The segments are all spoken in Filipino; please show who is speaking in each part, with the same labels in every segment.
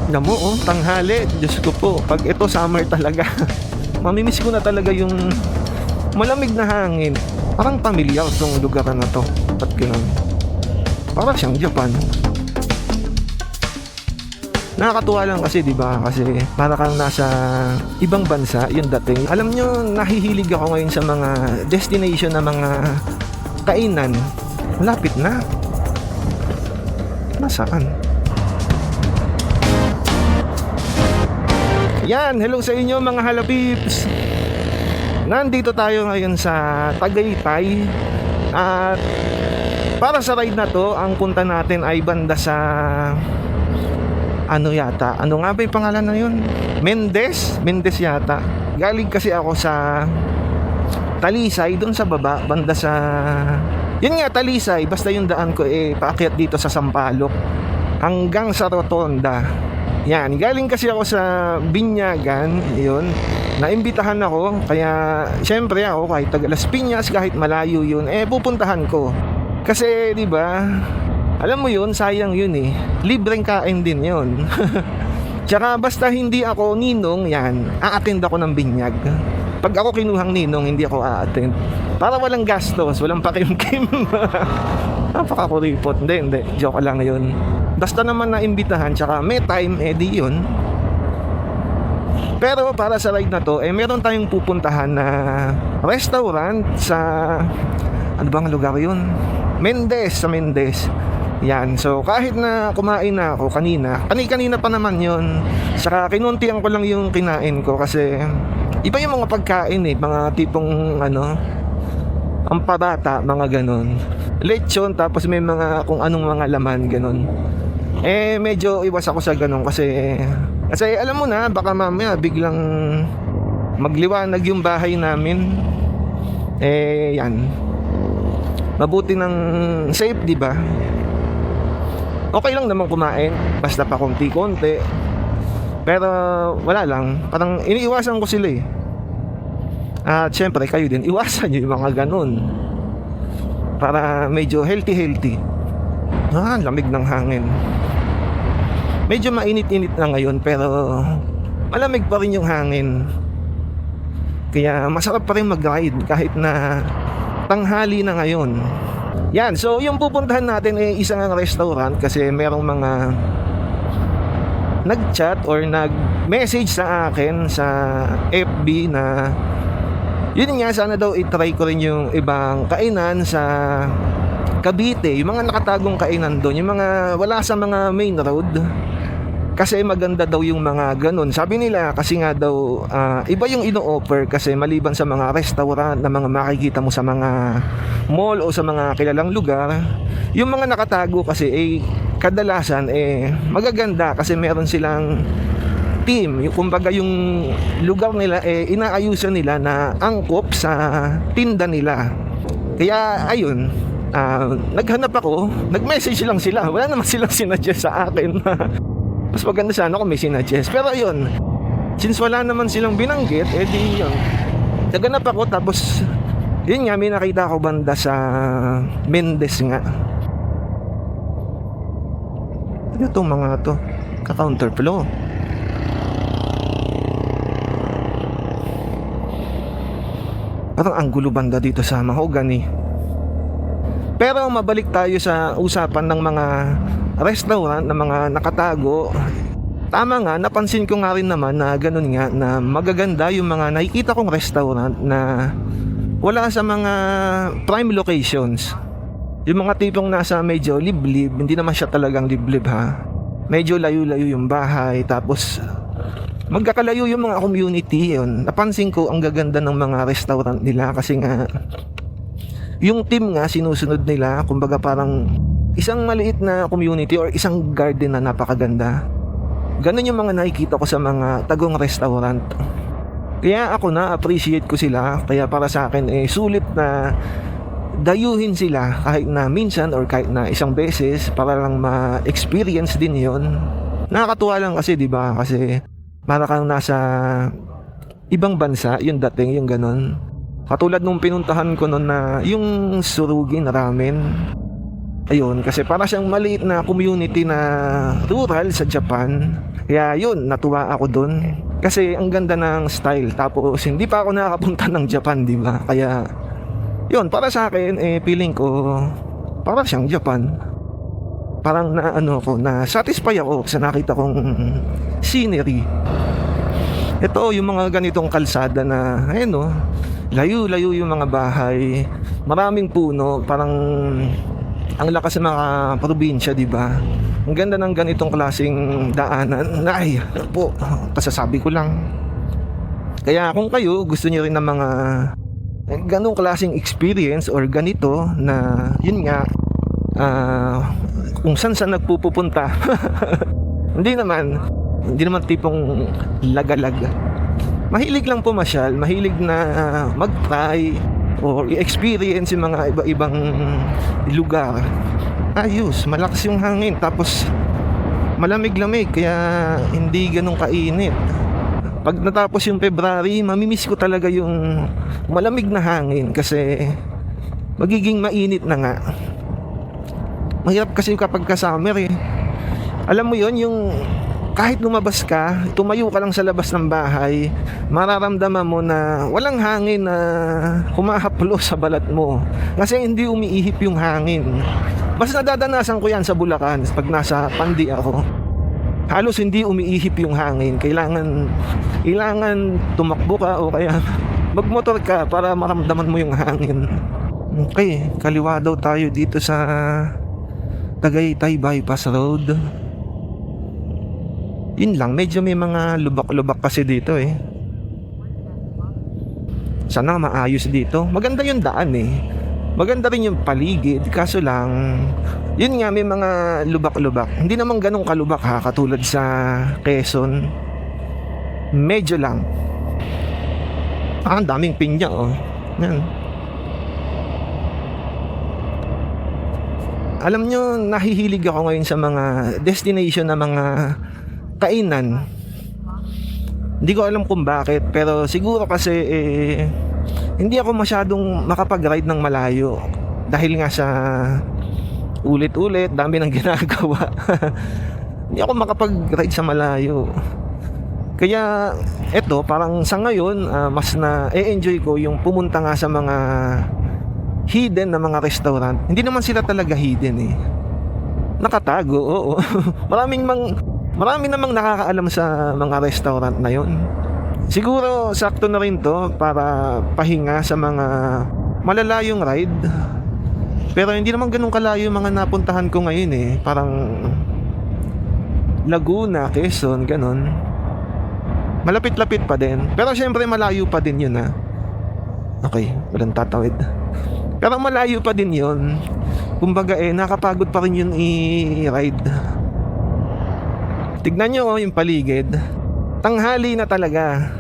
Speaker 1: Alam mo, oh, tanghali. Diyos ko po, pag ito summer talaga. Mamimiss ko na talaga yung malamig na hangin. Parang pamilyar tong lugar na to. Ba't ganun? Parang siyang Japan. Nakakatuwa lang kasi, di ba? Kasi para kang nasa ibang bansa yung dating. Alam nyo, nahihilig ako ngayon sa mga destination na mga kainan. Malapit na. Nasaan? Yan, hello sa inyo mga halapips. Nandito tayo ngayon sa Tagaytay. At para sa ride na to, ang punta natin ay banda sa ano yata, ano nga ba yung pangalan na yun? Mendez yata. Galing kasi ako sa Talisay, dun sa baba, banda sa yun nga, Talisay. Basta yung daan ko paakyat dito sa Sampaloc hanggang sa Rotonda. Yan, galing kasi ako sa Binyagan, yun. Naimbitahan ako, kaya syempre ako kahit taga Las Piñas, kahit malayo yun, pupuntahan ko. Kasi 'di ba? Alam mo yun, sayang yun libreng kain din yun. Tsaka basta hindi ako ninong, yan, a-attend ako ng binyag. Pag ako kinuhang ninong, hindi ako a-attend. Para walang gastos, walang pakimkim. Napakakuripot. Hindi, joke lang yun. Basta naman naimbitahan, tsaka may time, di yun. Pero para sa ride na to, meron tayong pupuntahan na restaurant sa, ano bang lugar yun? Sa Mendez. Yan, so kahit na kumain na ako kanina pa naman yun. Saka kinuntian ko lang yung kinain ko kasi iba yung mga pagkain mga tipong ang parata, mga ganon. Lechon, tapos may mga kung anong mga laman, ganon. Medyo iwas ako sa ganon kasi alam mo na, baka mamaya biglang magliwanag yung bahay namin. Yan. Mabuti ng safe, di ba? Okay lang naman kumain, basta pa konti-konti. Pero wala lang, parang iniiwasan ko sila At syempre kayo din, iwasan nyo yung mga ganun para medyo healthy. Lamig ng hangin. Medyo mainit-init na ngayon, pero malamig pa rin yung hangin. Kaya masarap pa rin mag-ride kahit na tanghali na ngayon. Yan, so yung pupuntahan natin isang restaurant kasi merong mga nag-chat or nag-message sa akin sa FB na yun nga, sana daw i-try ko rin yung ibang kainan sa Cavite, yung mga nakatagong kainan doon, yung mga wala sa mga main road. Kasi maganda daw yung mga ganun. Sabi nila kasi nga daw iba yung ino-offer kasi maliban sa mga restaurant na mga makikita mo sa mga mall o sa mga kilalang lugar, yung mga nakatago kasi kadalasan magaganda kasi meron silang team. Yung kumbaga yung lugar nila inaayusan nila na angkop sa tinda nila. Kaya ayun, naghanap ako, nag-message lang sila. Wala naman silang sinadjust sa akin. Mas maganda sana kung may sinadjust. Pero ayun, since wala naman silang binanggit, di yun, naghanap ako. Tapos yun nga, may nakita ako banda sa Mendez nga. Ano itong mga to? Ka-counterflow. Parang ang gulo banda dito sa mahogany. Pero mabalik tayo sa usapan ng mga restaurant na mga nakatago. Tama nga, napansin ko nga rin naman na ganun nga, na magaganda yung mga nakikita kong restaurant na wala sa mga prime locations. Yung mga tipong nasa medyo liblib, hindi naman siya talagang liblib ha. Medyo layo-layo yung bahay, tapos magkakalayo yung mga community. Yun, napansin ko ang gaganda ng mga restaurant nila kasi nga yung team nga sinusunod nila, kumbaga parang isang maliit na community or isang garden na napakaganda. Ganun yung mga nakikita ko sa mga tagong restaurant. Kaya ako na-appreciate ko sila. Kaya para sa akin sulit na dayuhin sila kahit na minsan or kahit na isang beses para lang ma-experience din yon. Nakakatuwa lang kasi, di ba? Kasi para kang nasa ibang bansa, yung dating, yung ganun. Katulad nung pinuntahan ko noon na yung Surugin Ramen. Ayun, kasi para siyang maliit na community na rural sa Japan. Kaya yun, natuwa ako dun. Kasi ang ganda ng style. Tapos hindi pa ako nakakapunta ng Japan, di ba? Kaya yun, para sa akin, feeling ko para siyang Japan. Parang na ano ko, na satisfy ako sa nakita kong scenery. Ito yung mga ganitong kalsada na ayun no, layo-layo yung mga bahay, maraming puno, parang ang lakas ng mga probinsya, di ba? Ang ganda ng ganitong klaseng daanan. Ay, po, pasasabi ko lang. Kaya kung kayo gusto niyo rin ng mga ganong klaseng experience or ganito na yun nga, kung saan nagpupunta. Hindi naman tipong lagalag. Mahilig lang pumasyal, mahilig na mag-try or i-experience yung mga iba-ibang lugar. Ayos, malakas yung hangin, tapos malamig-lamig, kaya hindi ganun kainit. Pag natapos yung February, mamimiss ko talaga yung malamig na hangin kasi magiging mainit na nga. Mahirap kasi kapag ka-summer eh. Alam mo yon, yung kahit lumabas ka, tumayo ka lang sa labas ng bahay, mararamdaman mo na walang hangin na humahaplo sa balat mo kasi hindi umiihip yung hangin. Mas nadadanasan ko yan sa Bulacan pag nasa Pandi ako. Halos hindi umiihip yung hangin. Kailangan tumakbo ka o kaya magmotor ka para maramdaman mo yung hangin. Okay, kaliwa daw tayo dito sa Tagaytay Bypass Road. Yun lang, medyo may mga lubak-lubak kasi dito eh. Sana maayos dito. Maganda yung daan eh. Maganda rin yung paligid. Kaso lang, yun nga, may mga lubak-lubak. Hindi naman ganun kalubak ha, katulad sa Quezon. Medyo lang. Ang daming pinya oh. Yan. Alam nyo, nahihilig ako ngayon sa mga destination na mga kainan. Hindi ko alam kung bakit, pero siguro kasi hindi ako masyadong makapag-ride ng malayo dahil nga sa ulit-ulit, dami ng ginagawa. Hindi ako makapag-ride sa malayo. Kaya eto, parang sa ngayon mas na-enjoy ko yung pumunta nga sa mga hidden na mga restaurant. Hindi naman sila talaga hidden eh. Nakatago, oo. Marami namang nakakaalam sa mga restaurant na yon. Siguro sakto na rin to para pahinga sa mga malalayong ride. Pero hindi naman ganun kalayo yung mga napuntahan ko ngayon eh. Parang Laguna, Quezon, ganun. Malapit-lapit pa din. Pero syempre malayo pa din yun ha. Okay, walang tatawid. Pero malayo pa din yun. Kumbaga nakapagod pa rin yun i-ride. Tignan nyo yung paligid. Tanghali na talaga.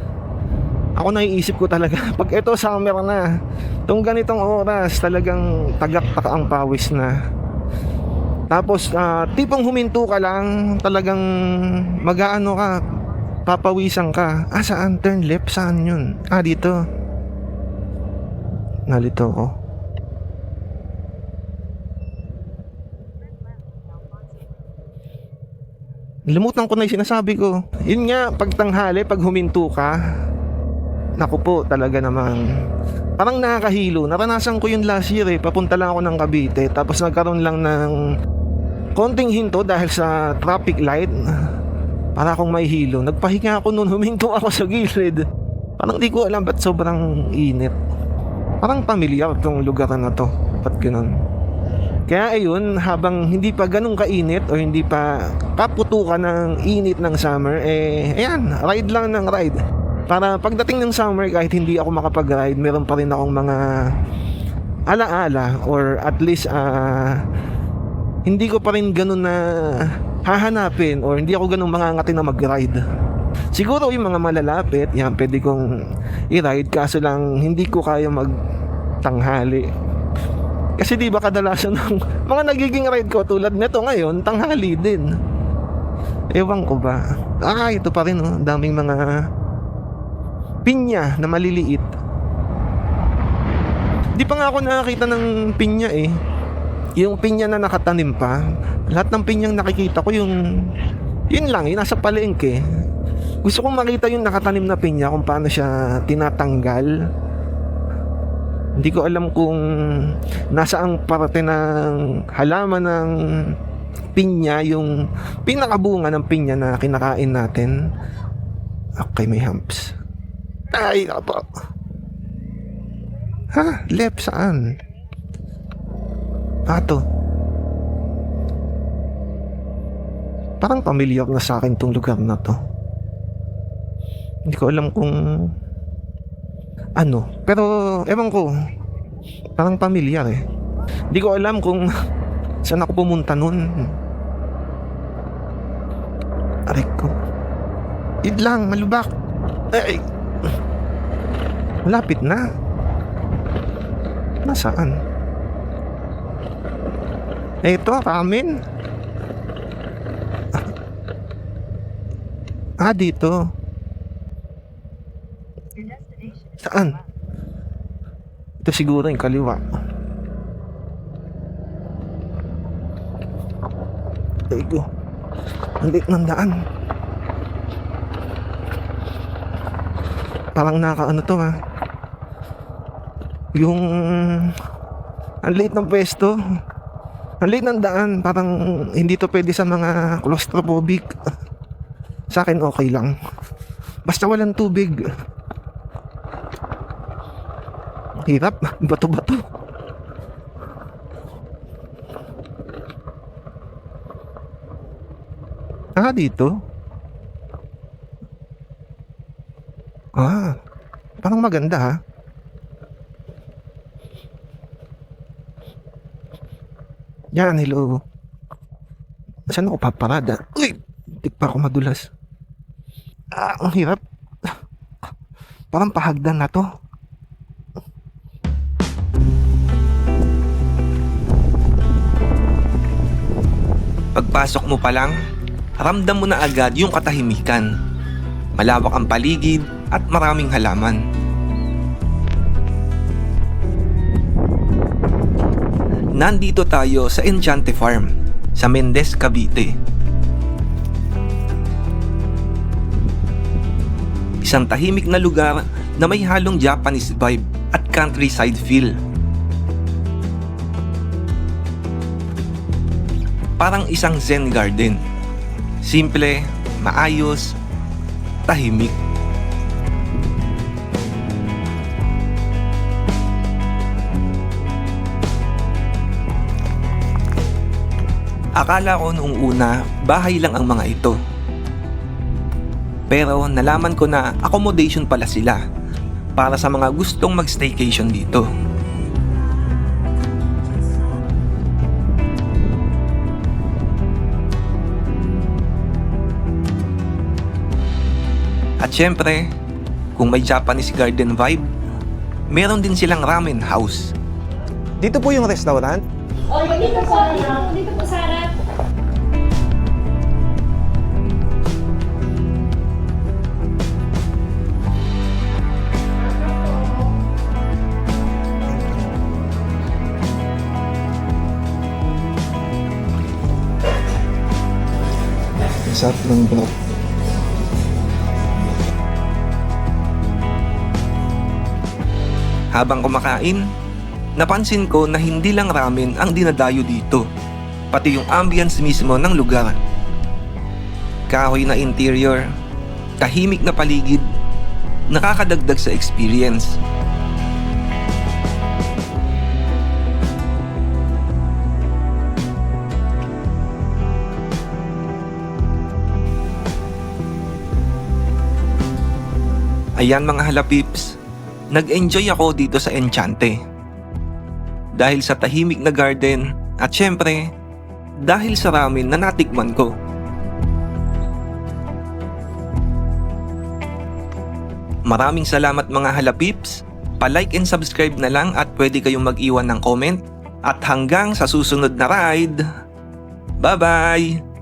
Speaker 1: Ako naiisip ko talaga pag ito summer na, itong ganitong oras talagang tagak-taka ang pawis na. Tapos tipong huminto ka lang, talagang mag-aano ka, papawisan ka. Saan? Turn left? Saan yun? Dito. Nalito ko. Limutan ko na yung sinasabi ko. Yun nga, pag tanghali, pag huminto ka, naku po, talaga namang parang nakakahilo. Naranasan ko yun last year eh. Papunta lang ako ng Cavite, tapos nagkaroon lang ng konting hinto dahil sa traffic light. Para akong may hilo. Nagpahinga ako noon, huminto ako sa gilid. Parang di ko alam ba't sobrang init. Parang familiar tong lugar na to. Ba't ganun? Kaya ayun, habang hindi pa ganun kainit o hindi pa kaputukan ng init ng summer, ayan, ride lang ng ride. Para pagdating ng summer, kahit hindi ako makapag-ride, meron pa rin akong mga alaala or at least hindi ko pa rin ganun na hahanapin or hindi ako ganun mangangati na mag-ride. Siguro yung mga malalapit, yan, pwede kong i-ride, kaso lang hindi ko kaya magtanghali. Kasi di ba kadalasan ng mga nagiging ride ko tulad nito ngayon, tanghali din. Ewan ko ba. Ito pa rin oh, daming mga pinya na maliliit. Di pa nga ako nakakita ng pinya eh. Yung pinya na nakatanim pa. Lahat ng pinyang nakikita ko yung Yun lang, yung nasa palengke. Gusto kong makita yung nakatanim na pinya kung paano siya tinatanggal. Hindi ko alam kung nasaang parte ng halaman ng pinya yung pinakabunga ng pinya na kinakain natin. Okay, may humps. Ay, apa. Ha? Left saan? To. Parang familiar na sa akin tong lugar na to. Hindi ko alam kung ano. Pero, ewan ko. Parang familiar eh. Hindi ko alam kung saan ako pumunta nun. Aray ko. Id lang, malubak. Ay. Malapit na. Nasaan? Ito, ramen. Dito. Saan? Ito siguro yung kaliwa. Ego. Ang liit ng daan. Parang nakaano to ha. Yung ang liit ng pwesto. Ang liit ng daan. Parang hindi to pwede sa mga claustrophobic. Sa akin okay lang. Basta walang tubig. Hirap. Bato-bato. Dito. Parang maganda ha. Yan, hello. Saan ako paparada? Uy! Tik pa ako madulas. Ang hirap. Parang pahagdan na to.
Speaker 2: Pagpasok mo pa lang, ramdam mo na agad yung katahimikan. Malawak ang paligid at maraming halaman. Nandito tayo sa Enchante Farm, sa Mendez, Cavite. Isang tahimik na lugar na may halong Japanese vibe at countryside feel. Parang isang Zen garden. Simple, maayos, tahimik. Akala ko noong una, bahay lang ang mga ito. Pero nalaman ko na accommodation pala sila para sa mga gustong mag-staycation dito. At syempre, kung may Japanese garden vibe, meron din silang ramen house.
Speaker 1: Dito po yung restaurant.
Speaker 3: Dito po, dito po sa harap.
Speaker 1: Sarap ng broth.
Speaker 2: Habang kumakain, napansin ko na hindi lang ramen ang dinadayo dito, pati yung ambience mismo ng lugar. Kahoy na interior, tahimik na paligid, nakakadagdag sa experience. Ayan mga halapips, nag-enjoy ako dito sa Enchante. Dahil sa tahimik na garden at syempre, dahil sa ramen na natikman ko. Maraming salamat mga halapips, pa-like and subscribe na lang at pwede kayong mag-iwan ng comment. At hanggang sa susunod na ride, bye-bye!